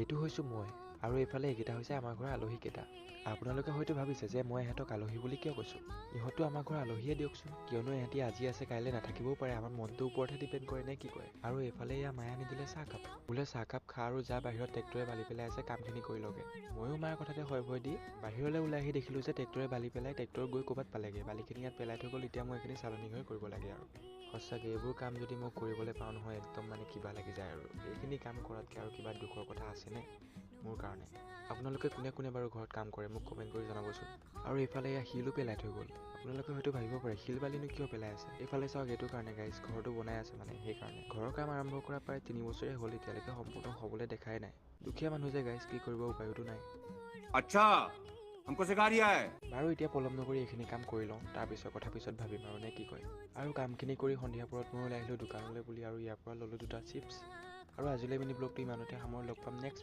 এইটো হৈছোঁ মই, আৰু এইফালে এইকেইটা হৈছে আমাৰ ঘৰৰ আলহীকেইটা। আপোনালোকে হয়তো ভাবিছে যে মই ইহঁতক আলহী বুলি কিয় কৈছোঁ। ইহঁতো আমাৰ ঘৰৰ আলহীয়ে দিয়কচোন, কিয়নো ইহঁতি আজি আছে কাইলৈ নাথাকিবও পাৰে, আমাৰ মনটোৰ ওপৰতহে ডিপেণ্ড কৰে নে কি কৰে। আৰু এইফালে এয়া মায়ে আনি দিলে চাহকাপ, বোলে চাহকাপ খা আৰু যা বাহিৰত ট্ৰেক্টৰে বালি পেলাই আছে কামখিনি কৰি লগে। ময়ো মাৰ কথাতে হয় ভয় দি বাহিৰলৈ ওলাই আহি দেখিলোঁ যে ট্ৰেক্টৰে বালি পেলাই ট্ৰেক্টৰ গৈ ক'ৰবাত পালেগে, বালিখিনি ইয়াত পেলাই থৈ গ'ল। এতিয়া মই এইখিনি চালনি হৈ কৰিব লাগে আৰু সঁচাকৈ এইবোৰ কাম যদি মই কৰিবলৈ পাওঁ নহয়, একদম মানে কিবা লাগি যায়। আৰু এইখিনি কাম কৰাতকৈ আৰু কিবা দুখৰ কথা আছেনে মোৰ কাৰণে? আপোনালোকে কোনে কোনে বাৰু ঘৰত কাম কৰে মোক কমেণ্ট কৰি জনাবচোন। আৰু এইফালে এয়া শিলো পেলাই থৈ গ'ল। আপোনালোকে হয়তো ভাবিব পাৰে শিল বালিনো কিয় পেলাই আছে। এইফালে চাওক, এইটো কাৰণে গাইজ ঘৰটো বনাই আছে, মানে সেইকাৰণে। ঘৰৰ কাম আৰম্ভ কৰা প্ৰায় 3 বছৰেই হ'ল, এতিয়ালৈকে সম্পূৰ্ণ হ'বলৈ দেখাই নাই। দুখীয়া মানুহ যে গাইজ, কি কৰিব, উপায়তো নাই। আচ্ছা, हमको सिखा रिया है। বাৰু এতিয়া পলম নকৰি এইখিনি কাম কৰি লওঁ, তাৰপিছত কথা পিছত ভাবিম আৰু নে কি কয়। আৰু কামখিনি কৰি সন্ধিয়া পৰত মই ওলাই আহিলোঁ দোকানলৈ বুলি, আৰু ইয়াৰ পৰা ল'লোঁ 2টা চিপছ। আৰু আজিলৈ মিনি ব্লগটো ইমানতে সামৰি, লগ পাম নেক্সট